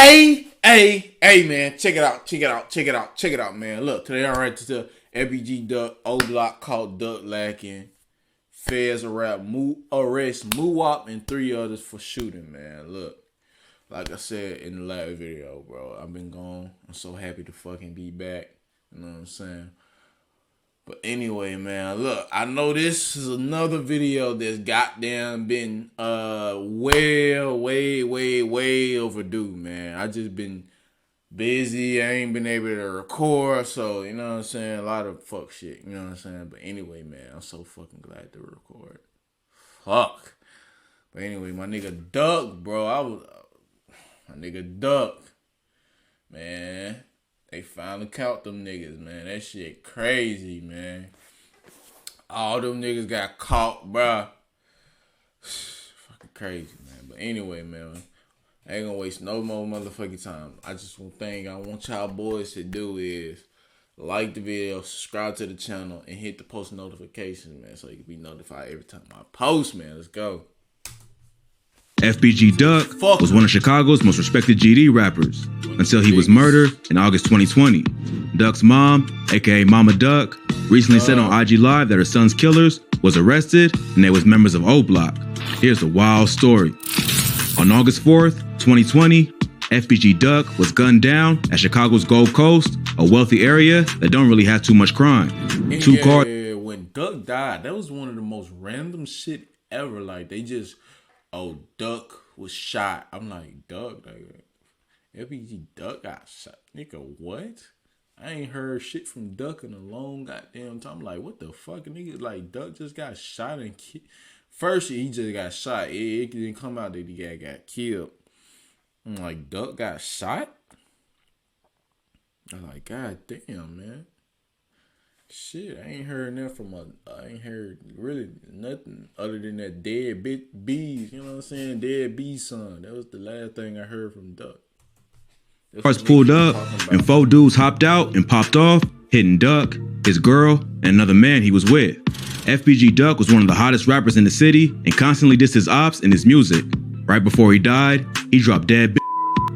Hey, man, check it out, man. Look, today I'm right to the FBG Duck, O Block called Duck Lacking, Feds arrest Muwop and 3 others for shooting, man. Look, like I said in the last video, bro, I've been gone. I'm so happy to fucking be back. You know what I'm saying? But anyway, man, look, I know this is another video that's goddamn been way overdue, man. I just been busy. I ain't been able to record, so you know what I'm saying? A lot of fuck shit, you know what I'm saying? But anyway, man, I'm so fucking glad to record. Fuck. But anyway, my nigga Duck, bro, my nigga Duck, man. They finally caught them niggas, man. That shit crazy, man. All them niggas got caught, bruh. Fucking crazy, man. But anyway, man, I ain't gonna waste no more motherfucking time. I just one thing I want y'all boys to do is like the video, subscribe to the channel, and hit the post notifications, man, so you can be notified every time I post, man. Let's go. FBG Duck was one of Chicago's most respected GD rappers until he was murdered in August 2020. Duck's mom, aka Mama Duck, recently said on IG Live that her son's killers was arrested and they was members of O Block. Here's the wild story. On August 4th, 2020, FBG Duck was gunned down at Chicago's Gold Coast, a wealthy area that don't really have too much crime. When Duck died, that was one of the most random shit ever. Like, they just... Oh, Duck was shot. I'm like, Duck, like, FBG Duck got shot. Nigga, what? I ain't heard shit from Duck in a long goddamn time. I'm like, what the fuck? Nigga, like, Duck just got shot and killed. First, he just got shot. It didn't come out that he got killed. I'm like, Duck got shot? I'm like, god damn, man. Shit, I ain't heard nothing I ain't heard really nothing other than that dead bees, you know what I'm saying? Dead bee son. That was the last thing I heard from Duck. Cars pulled up and 4 dudes hopped out and popped off, hitting Duck, his girl, and another man he was with. FBG Duck was one of the hottest rappers in the city and constantly dissed his ops in his music. Right before he died, he dropped Dead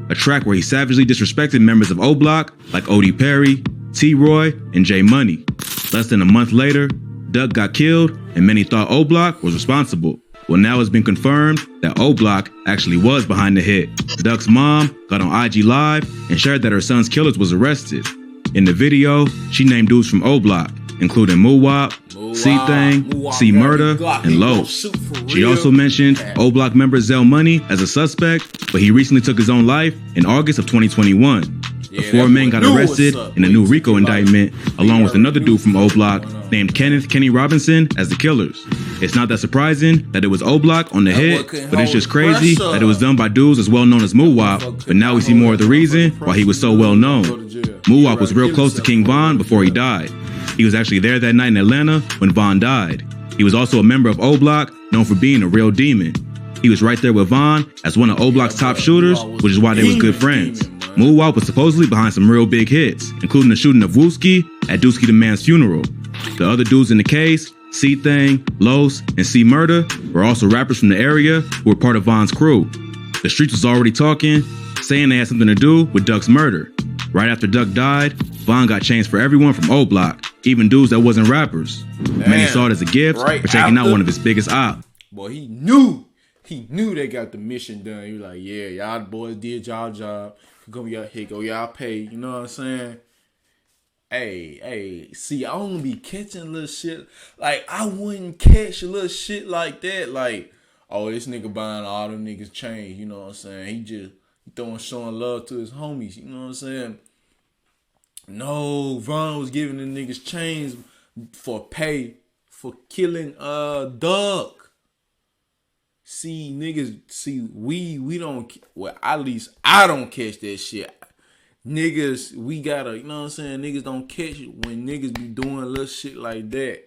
a track where he savagely disrespected members of O Block like O.D. Perry, T-Roy, and J Money. Less than a month later, Duck got killed, and many thought O Block was responsible. Well, now it's been confirmed that O Block actually was behind the hit. Duck's mom got on IG Live and shared that her son's killers was arrested. In the video, she named dudes from O Block, including Muwop, C-Thang, C-Murder, and Los. She also mentioned O Block member Zell Money as a suspect, but he recently took his own life in August of 2021. The 4 men got arrested in a new RICO indictment, along with another dude from O Block named Kenny Robinson as the killers. It's not that surprising that it was O Block on the hit, but it's just crazy that it was done by dudes as well known as Muwop, but now we see more of the reason why he was so well known. Muwop was real close to King Von before he died. He was actually there that night in Atlanta when Von died. He was also a member of O Block, known for being a real demon. He was right there with Von as one of O Block's top shooters, which is why they was good friends. Muwop was supposedly behind some real big hits, including the shooting of Wooski at Dooski the Man's funeral. The other dudes in the case, C-Thang, Los, and C-Murder, were also rappers from the area who were part of Von's crew. The streets was already talking, saying they had something to do with Duck's murder. Right after Duck died, Von got chains for everyone from O Block, even dudes that wasn't rappers. Many saw it as a gift for taking out one of his biggest ops. Boy, he knew they got the mission done. He was like, yeah, y'all boys did y'all job. Go y'all pay, you know what I'm saying? Hey, see, I don't be catching little shit. Like, I wouldn't catch little shit like that. Like, oh, this nigga buying all them niggas chains, you know what I'm saying? He showing love to his homies, you know what I'm saying? No, Von was giving the niggas chains for pay for killing Duck. See, niggas, we don't, well, at least I don't catch that shit. Niggas, we gotta, you know what I'm saying? Niggas don't catch it when niggas be doing little shit like that.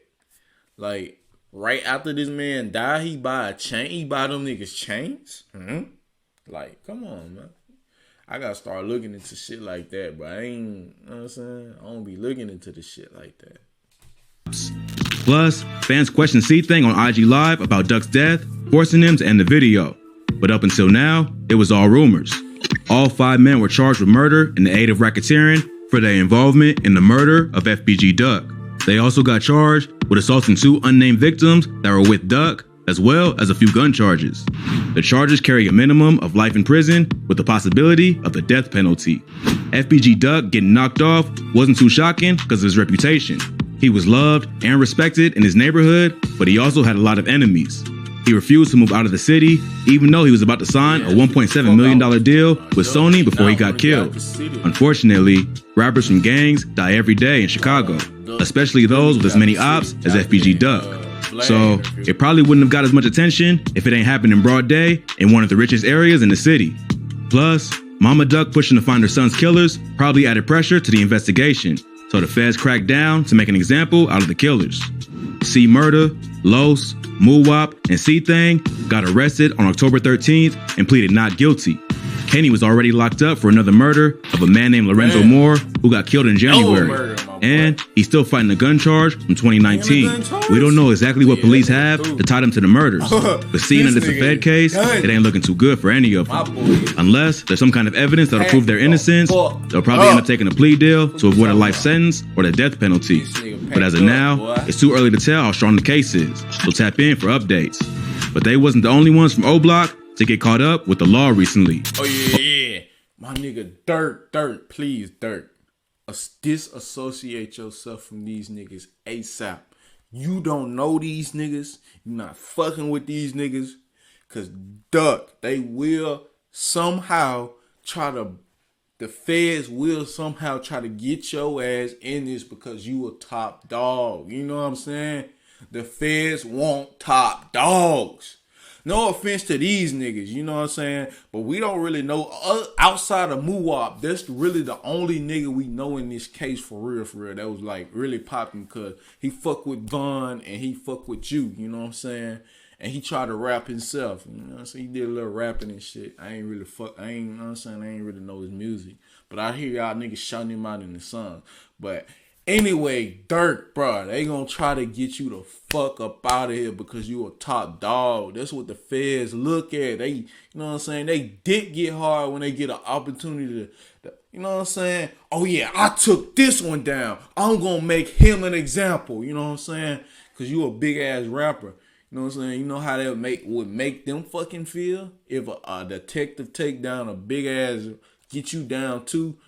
Like, right after this man died, he buy a chain. He buy them niggas chains. Like, come on, man. I gotta start looking into shit like that, but I ain't, you know what I'm saying? I don't be looking into the shit like that. Plus, fans questioned C-Thang on IG Live about Duck's death, forcing him to end the video. But up until now, it was all rumors. All 5 men were charged with murder in the aid of racketeering for their involvement in the murder of FBG Duck. They also got charged with assaulting 2 unnamed victims that were with Duck, as well as a few gun charges. The charges carry a minimum of life in prison with the possibility of the death penalty. FBG Duck getting knocked off wasn't too shocking because of his reputation. He was loved and respected in his neighborhood, but he also had a lot of enemies. He refused to move out of the city, even though he was about to sign a $1.7 million deal with Sony before he got killed. Unfortunately, rappers from gangs die every day in Chicago, especially those with as many ops as FBG Duck. So it probably wouldn't have got as much attention if it ain't happened in broad day in one of the richest areas in the city. Plus, Mama Duck pushing to find her son's killers probably added pressure to the investigation, so the feds cracked down to make an example out of the killers. C Murder, Los, Moowop, and C-Thang got arrested on October 13th and pleaded not guilty. Kenny was already locked up for another murder of a man named Lorenzo Moore who got killed in January. And he's still fighting a gun charge from 2019. We don't know exactly what police have to tie them to the murders, but seeing that it's a Fed case, it ain't looking too good for any of them. Unless there's some kind of evidence that'll prove their innocence, they'll probably end up taking a plea deal to avoid a life sentence or the death penalty. But as of now, it's too early to tell how strong the case is, so tap in for updates. But they wasn't the only ones from O-Block to get caught up with the law recently. Oh yeah. My nigga Dirt, please, Dirt. Disassociate yourself from these niggas ASAP. You don't know these niggas. You're not fucking with these niggas. Cause Duck, they will somehow the feds will somehow try to get your ass in this because you a top dog. You know what I'm saying? The feds want top dogs. No offense to these niggas, you know what I'm saying? But we don't really know, outside of Moowop, that's really the only nigga we know in this case for real, that was like really popping because he fuck with Von and he fuck with you know what I'm saying? And he tried to rap himself, you know what I'm saying? He did a little rapping and shit. I ain't really you know what I'm saying? I ain't really know his music. But I hear y'all niggas shouting him out in the song. But anyway, Dirt, bro, they gonna try to get you the fuck up out of here because you a top dog. That's what the feds look at. They, you know what I'm saying? They dick get hard when they get an opportunity to, you know what I'm saying? Oh yeah, I took this one down. I'm gonna make him an example. You know what I'm saying? Because you a big ass rapper. You know what I'm saying? You know how that would make them fucking feel if a detective take down a big ass, get you down too.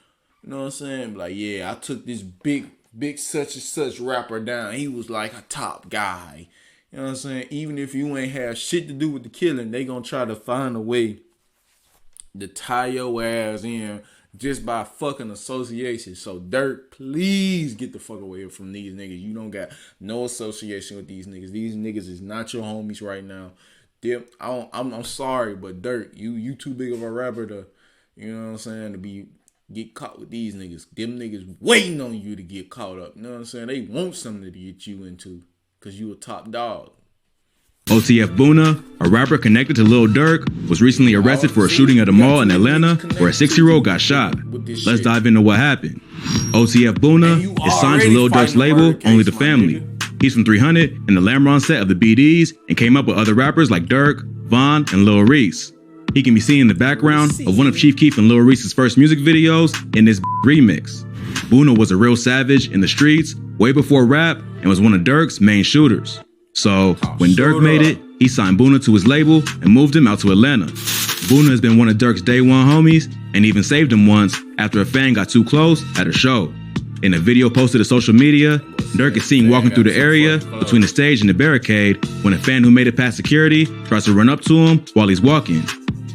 You know what I'm saying? Like, yeah, I took this big such and such rapper down. He was like a top guy. You know what I'm saying? Even if you ain't have shit to do with the killing, they gonna try to find a way to tie your ass in just by fucking association. So Dirt, please get the fuck away from these niggas. You don't got no association with these niggas. These niggas is not your homies right now. I'm sorry, but Dirt, you too big of a rapper to, you know what I'm saying, to get caught with these niggas. Them niggas waiting on you to get caught up. You know what I'm saying? They want something to get you into because you a top dog. OTF Boona, a rapper connected to Lil Durk, was recently arrested for a shooting at a mall in Atlanta where a 6-year-old got shot. Let's dive into what happened. OTF Boona is signed to Lil Durk's label, Only the Family. He's from 300 and the Lamron set of the BDs and came up with other rappers like Durk, Von, and Lil Reese. He can be seen in the background of one of Chief Keef and Lil Reese's first music videos in this remix. Boona was a real savage in the streets way before rap and was one of Durk's main shooters. So when Durk made it, he signed Boona to his label and moved him out to Atlanta. Boona has been one of Durk's day one homies and even saved him once after a fan got too close at a show. In a video posted to social media, Durk is seen walking through the area between the stage and the barricade when a fan who made it past security tries to run up to him while he's walking.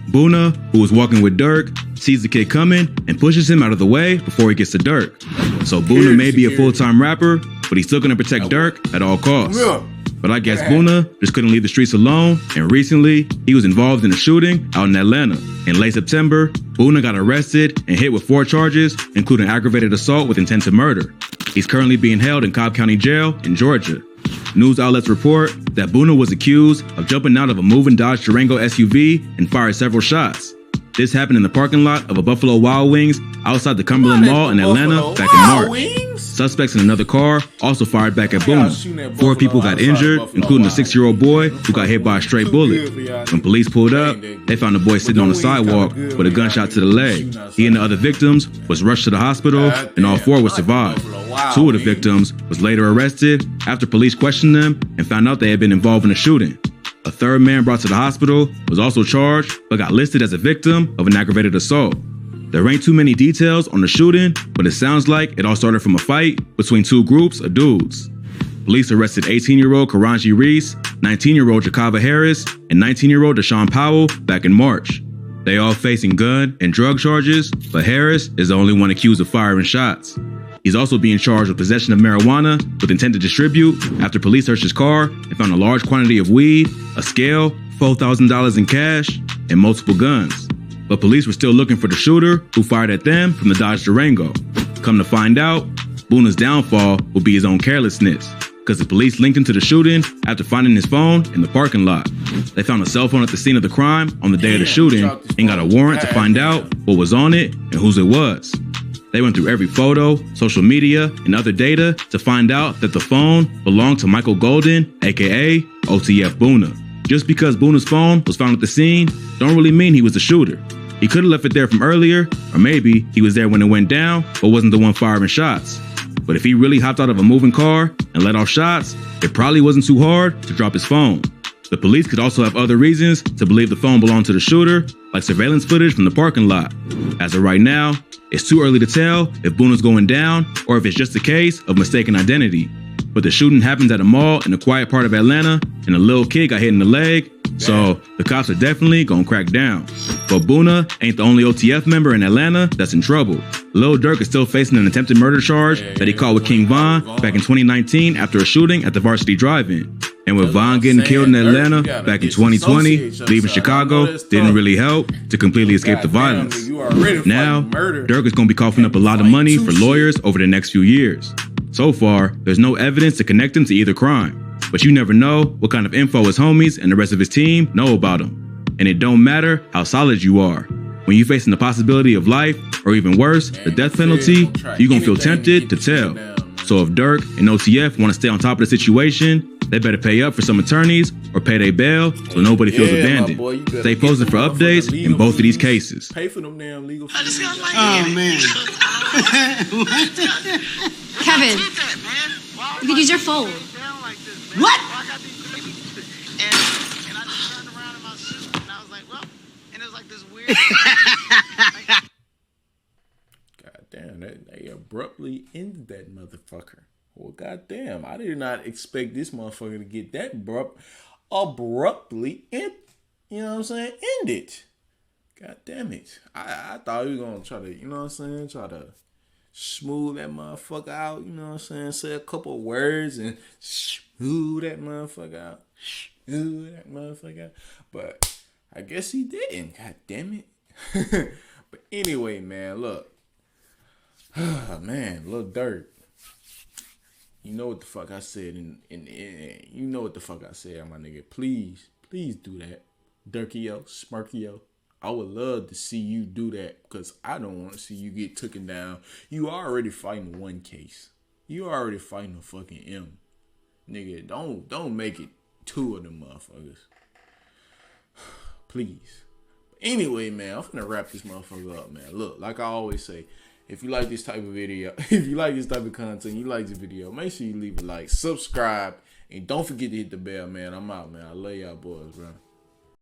Boona, who was walking with Durk, sees the kid coming and pushes him out of the way before he gets to Durk. So Boona may be a full-time rapper, but he's still gonna protect Durk at all costs. But I guess Boona just couldn't leave the streets alone, and recently, he was involved in a shooting out in Atlanta. In late September, Boona got arrested and hit with 4 charges, including aggravated assault with intent to murder. He's currently being held in Cobb County Jail in Georgia. News outlets report that Boona was accused of jumping out of a moving Dodge Durango SUV and fired several shots. This happened in the parking lot of a Buffalo Wild Wings outside the Cumberland Mall in Atlanta back in March. Suspects in another car also fired back at Boona. 4 people got injured, including a 6-year-old boy who got hit by a stray bullet. When police pulled up, they found the boy sitting on the sidewalk with a gunshot to the leg. He and the other victims was rushed to the hospital, and all 4 would survive. 2 of the victims was later arrested after police questioned them and found out they had been involved in a shooting. A 3rd man brought to the hospital was also charged, but got listed as a victim of an aggravated assault. There ain't too many details on the shooting, but it sounds like it all started from a fight between 2 groups of dudes. Police arrested 18-year-old Karanji Reese, 19-year-old Jakava Harris, and 19-year-old Deshaun Powell back in March. They all facing gun and drug charges, but Harris is the only one accused of firing shots. He's also being charged with possession of marijuana with intent to distribute after police searched his car and found a large quantity of weed, a scale, $4,000 in cash, and multiple guns. But police were still looking for the shooter who fired at them from the Dodge Durango. Come to find out, Boona's downfall will be his own carelessness, because the police linked him to the shooting after finding his phone in the parking lot. They found a cell phone at the scene of the crime on the day of the shooting and got a warrant to find out what was on it and whose it was. They went through every photo, social media, and other data to find out that the phone belonged to Michael Golden, aka OTF Boona. Just because Boona's phone was found at the scene don't really mean he was the shooter. He could have left it there from earlier, or maybe he was there when it went down, but wasn't the one firing shots. But if he really hopped out of a moving car and let off shots, it probably wasn't too hard to drop his phone. The police could also have other reasons to believe the phone belonged to the shooter, like surveillance footage from the parking lot. As of right now, it's too early to tell if Boona's going down or if it's just a case of mistaken identity. But the shooting happens at a mall in a quiet part of Atlanta, and a little kid got hit in the leg, so the cops are definitely gonna crack down. But Boona ain't the only OTF member in Atlanta that's in trouble. Lil Durk is still facing an attempted murder charge that he caught with King Von back in 2019 after a shooting at the Varsity Drive-In. And with Von getting killed in Atlanta back in 2020, leaving Chicago didn't really help to completely escape the violence. Now, Durk is gonna be coughing up a lot of money for lawyers over the next few years. So far, there's no evidence to connect him to either crime. But you never know what kind of info his homies and the rest of his team know about him. And it don't matter how solid you are. When you're facing the possibility of life, or even worse, the death penalty, you're gonna feel tempted to tell. So if Durk and OTF want to stay on top of the situation, they better pay up for some attorneys or pay their bail so nobody feels abandoned. Stay posted for updates in both of these cases. Pay for them damn legal fees. Oh, man. Kevin, you could use your phone. What? And I just turned around in my suit and I was like, well, and it was like this weird. God damn, they abruptly ended that motherfucker. Well, goddamn, I did not expect this motherfucker to get that abruptly end. You know what I'm saying? End it. God damn it. I thought he was gonna try to, you know what I'm saying, try to smooth that motherfucker out, you know what I'm saying? Say a couple of words and smooth that motherfucker out. Smooth that motherfucker out. But I guess he didn't. God damn it. But anyway, man, look. Man, Lil Durk. You know what the fuck I said you know what the fuck I said, my nigga. Please do that. Durkio, Smirkio. I would love to see you do that because I don't want to see you get taken down. You already fighting one case. You already fighting a fucking M. Nigga, don't make it 2 of them motherfuckers. Please. Anyway, man, I'm finna wrap this motherfucker up, man. Look, like I always say, if you like this type of video, if you like this type of content, you like this video, make sure you leave a like, subscribe, and don't forget to hit the bell, man. I'm out, man. I love y'all boys, bro.